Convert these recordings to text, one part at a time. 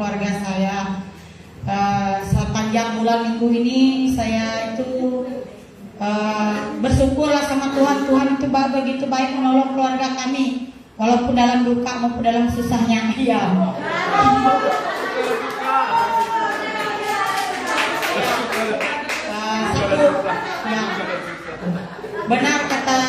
keluarga saya. Sepanjang bulan minggu ini saya itu bersyukurlah sama Tuhan. Tuhan itu begitu baik menolong keluarga kami, walaupun dalam duka maupun dalam susahnya. Ya. Benar kata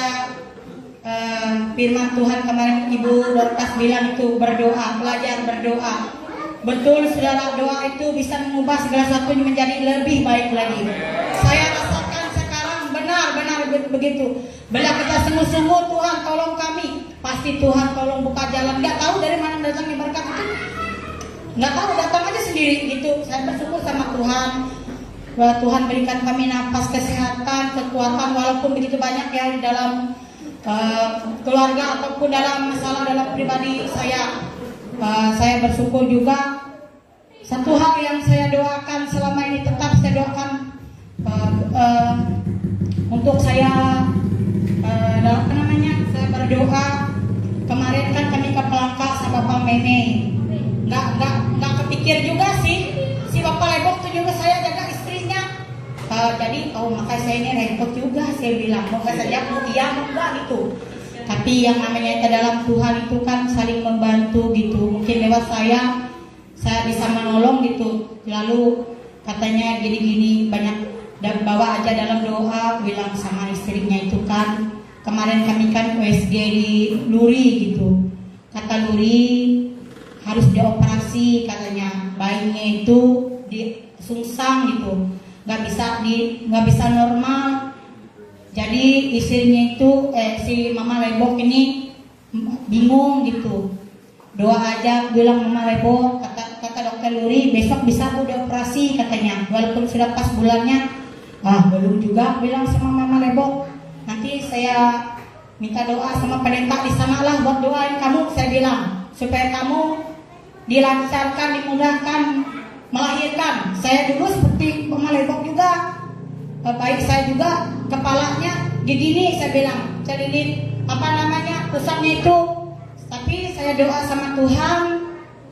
firman Tuhan kemarin Ibu Dorcas bilang itu berdoa, belajar berdoa. Betul saudara, doa itu bisa mengubah segala sesuatu menjadi lebih baik lagi. Saya rasakan sekarang benar-benar begitu. Bila kita sungguh-sungguh Tuhan tolong kami, pasti Tuhan tolong buka jalan. Nggak tahu dari mana datangnya berkat itu, nggak tahu, datang aja sendiri gitu. Saya bersyukur sama Tuhan bahwa Tuhan berikan kami nafas, kesehatan, kekuatan, walaupun begitu banyak ya di dalam keluarga ataupun dalam masalah dalam pribadi saya. Saya bersyukur juga. Satu hal yang saya doakan selama ini, tetap saya doakan untuk saya saya berdoa. Kemarin kan kami ke Pelangka sama Bapak Meme, nggak kepikir juga sih si Bapak Lebok tuh juga saya jaga istrinya. Jadi makanya saya ini repot juga, saya bilang mau saja mau iya mau enggak gitu. Tapi yang namanya ke dalam Tuhan itu kan saling membantu gitu. Mungkin lewat saya bisa menolong gitu. Lalu katanya gini-gini, banyak bawa aja dalam doa, bilang sama istrinya itu kan. Kemarin kami kan USG di Luri gitu. Kata Luri harus dioperasi katanya, bayinya itu disungsang gitu, nggak bisa normal. Jadi istrinya itu si Mama Lebok ini bingung gitu. Doa aja, bilang Mama Lebok, kata dokter Luri besok bisa udah operasi katanya. Walaupun sudah pas bulannya, belum juga, bilang sama Mama Lebok. Nanti saya minta doa sama pendeta di sana lah buat doain kamu, saya bilang, supaya kamu dilancarkan, dimudahkan melahirkan. Saya dulu seperti Mama Lebok juga. Baik saya juga kepalanya gini saya bilang cari pusatnya itu, tapi saya doa sama Tuhan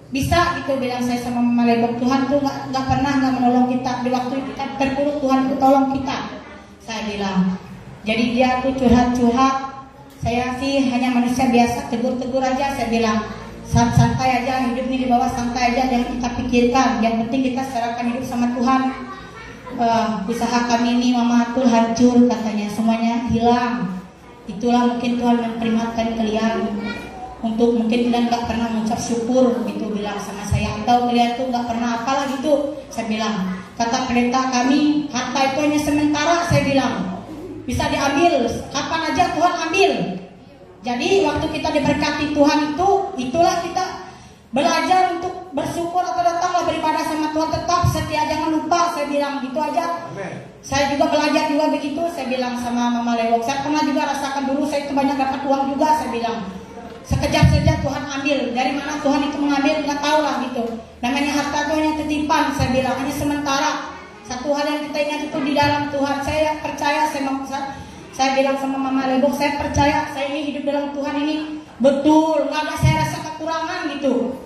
bisa gitu, bilang saya sama Mama Lebok. Tuhan tuh nggak pernah nggak menolong kita di waktu kita terpuruk, Tuhan tuh tolong kita, saya bilang. Jadi dia tuh curhat, saya sih hanya manusia biasa, tegur aja, saya bilang santai aja, hidup ini di bawah santai aja, jangan kita pikirkan, yang penting kita serahkan hidup sama Tuhan. Usaha kami ini Mama tuh hancur katanya, semuanya hilang. Itulah mungkin Tuhan memperingatkan kalian untuk mungkin kalian nggak pernah mengucap syukur gitu, bilang sama saya, atau kalian tuh nggak pernah apalah gitu. Saya bilang, kata pendeta kami, harta itu hanya sementara, saya bilang, bisa diambil kapan aja Tuhan ambil. Jadi waktu kita diberkati Tuhan itulah kita belajar untuk bersyukur atau datanglah beribadah sama Tuhan, tetap setia, jangan lupa, saya bilang gitu aja. Amen. Saya juga belajar juga begitu, saya bilang sama Mama Lewok. Saya pernah juga rasakan dulu, saya itu banyak dapat uang juga, saya bilang sekejap saja Tuhan ambil. Dari mana Tuhan itu mengambil nggak tahu lah gitu. Namanya harta itu hanya titipan, saya bilang, hanya sementara. Satu hal yang kita ingat itu di dalam Tuhan. Saya percaya, saya bilang sama Mama Lebok, saya percaya saya ini hidup dalam Tuhan ini betul, nggak ada saya rasa kekurangan gitu.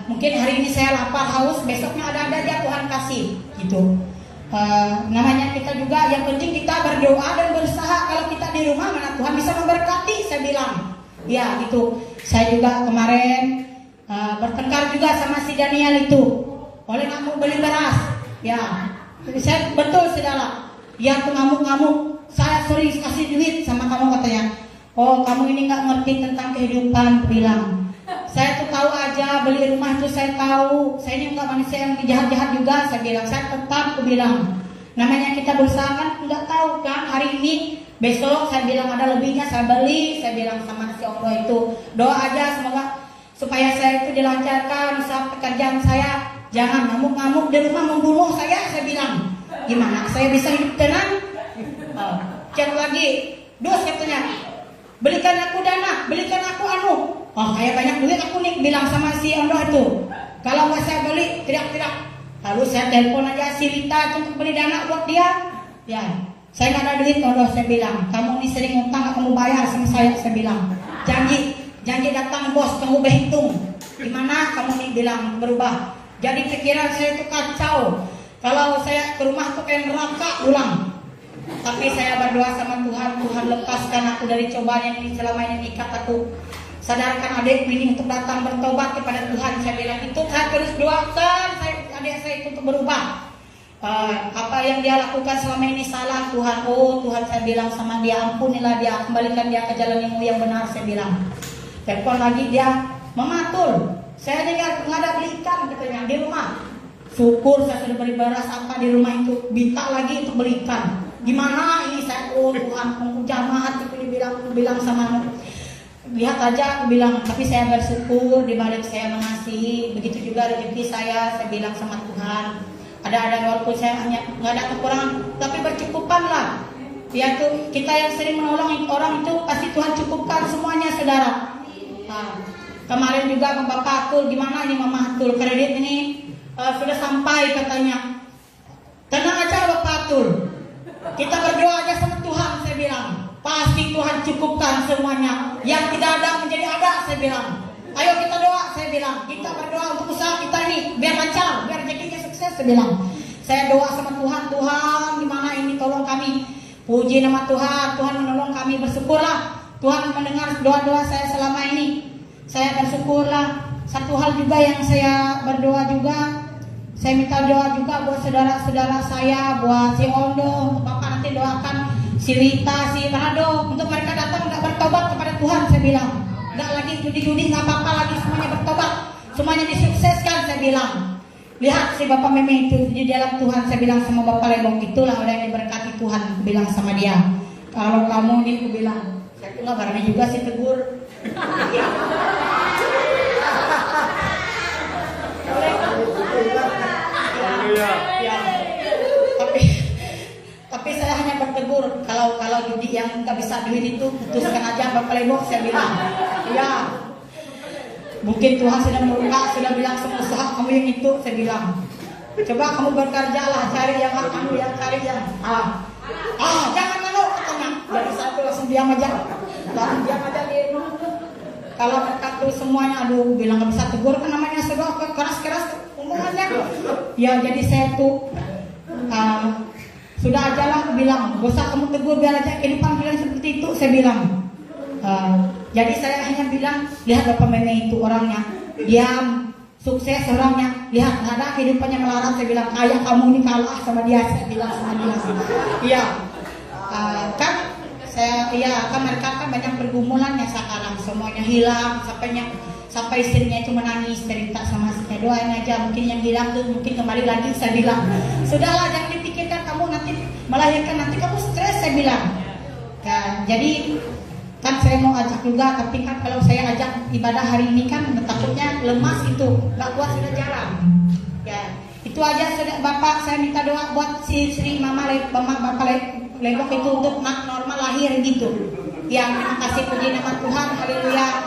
Mungkin hari ini saya lapar haus, besoknya ada aja Tuhan kasih gitu. Namanya kita juga, yang penting kita berdoa dan berusaha. Kalau kita di rumah mana Tuhan bisa memberkati, saya bilang ya gitu. Saya juga kemarin bertengkar juga sama si Daniel itu, oleh nggak mau beli beras ya. Saya betul saudara, ya tuh ngamuk-ngamuk, saya sering kasih duit sama kamu katanya. Oh kamu ini nggak ngerti tentang kehidupan, bilang. Saya tuh tahu aja, beli rumah itu saya tahu. Saya ini enggak manusia yang jahat-jahat juga, saya bilang. Saya tetap, aku bilang, namanya kita berusaha kan nggak tahu kan, hari ini besok saya bilang ada lebihnya saya beli, saya bilang sama si Allah itu. Doa aja semoga supaya saya itu dilancarkan usaha pekerjaan saya, jangan ngamuk-ngamuk di rumah membunuh saya bilang. Gimana saya bisa hidup tenang? Cek lagi, dos katanya, belikan aku dana, belikan aku anu. Oh kayak banyak duit aku nih, bilang sama si Allah itu. Kalau nggak saya beli, tidak. Lalu saya telepon aja si Rita untuk beli dana buat dia. Ya, saya nggak ada duit, Allah, saya bilang. Kamu ini sering utang, kamu bayar sama saya bilang. Janji datang bos, kamu berhitung. Gimana kamu nih bilang berubah? Jadi pikiran saya itu kacau. Kalau saya ke rumah tuh kayak neraka pulang. Tapi saya berdoa sama Tuhan, Tuhan lepaskan aku dari cobaan yang ini selama ini ikat aku. Sadarkan adikku ini untuk datang bertobat kepada Tuhan. Saya bilang itu saya terus doakan adik saya itu untuk berubah. Apa yang dia lakukan selama ini salah Tuhan. Oh Tuhan, saya bilang sama dia, ampunilah dia, kembalikan dia ke jalan yang benar. Saya bilang. Telepon lagi dia, mematul. Saya dengar nggak ada beli ikan katanya di rumah. Syukur saya sudah beri beras apa di rumah itu. Minta lagi untuk beli ikan. Gimana ini saya, oh Tuhan, jamaat itu bilang sama lihat aja, aku bilang, tapi saya bersyukur di balik saya mengasihi. Begitu juga rezeki saya bilang sama Tuhan. Ada walaupun saya hanya nggak ada kekurangan, tapi bercukupan lah. Ya tuh kita yang sering menolong orang itu pasti Tuhan cukupkan semuanya, saudara. Kemarin juga ke Bapak Atul, gimana ini Mama Atul, kredit ini sudah sampai katanya. Tenang aja Bapak Atul, kita berdoa aja sama Tuhan, saya bilang. Pasti Tuhan cukupkan semuanya. Yang tidak ada menjadi ada, saya bilang. Ayo kita doa, saya bilang. Kita berdoa untuk usaha kita ini biar lancar, biar rezekinya sukses, saya bilang. Saya doa sama Tuhan, Tuhan gimana ini tolong kami. Puji nama Tuhan, Tuhan menolong kami, bersyukurlah. Tuhan mendengar doa-doa saya selama ini. Saya bersyukurlah. Satu hal juga yang saya berdoa juga, saya minta doa juga buat saudara-saudara saya, buat si Ondo, untuk Bapak nanti doakan si Rita, si Rado, untuk mereka datang nggak bertobat kepada Tuhan, saya bilang. Nggak lagi judi-judi, nggak apa-apa lagi, semuanya bertobat, semuanya disukseskan, saya bilang. Lihat si Bapak Meme itu di dalam Tuhan, saya bilang sama Bapak Lebong, itulah orang yang diberkati Tuhan, aku bilang sama dia. Kalau kamu nih, aku bilang, saya tuh nggak berani juga sih tegur. Ya. Tapi saya hanya bertegur, kalau judi yang nggak bisa duit itu putuskan aja Bapak Lebong, saya bilang. Ya, mungkin Tuhan sudah membuka, sudah bilang semua usaha kamu yang itu, saya bilang. Coba kamu bekerja lah, cari yang hak kamu, yang cari yang jangan malu katanya. Dari satu langsung diam aja, dia. Kalau mereka tuh semuanya, aduh, bilang nggak bisa tegur kan namanya sudah keras omongannya. Ya jadi saya tuh sudah aja lah, bilang, gak usah kamu tegur, biar aja kehidupan kalian seperti itu, saya bilang. Jadi saya hanya bilang, lihat Bapak Meme itu orangnya diam, sukses orangnya, lihat nggak ada kehidupannya melarat, saya bilang. Kayak kamu ini kalah sama dia, saya bilang sama dia. Iya, kan mereka kan banyak pergumulannya sekarang, semuanya hilang, sampai istrinya itu menangis, cerita sama saya, doain aja, mungkin yang hilang tuh mungkin kembali lagi, saya bilang. Sudahlah, jangan dipikirkan, kamu nanti melahirkan, nanti kamu stres, saya bilang. Jadi kan saya mau ajak juga, tapi kan kalau saya ajak ibadah hari ini kan takutnya lemas gitu, nggak kuat, sudah jarang. Ya, itu aja sudah Bapak, saya minta doa buat si Sri Bapak Lebong itu untuk normal lahir gitu. Ya, terima kasih, puji nama Tuhan, haleluya.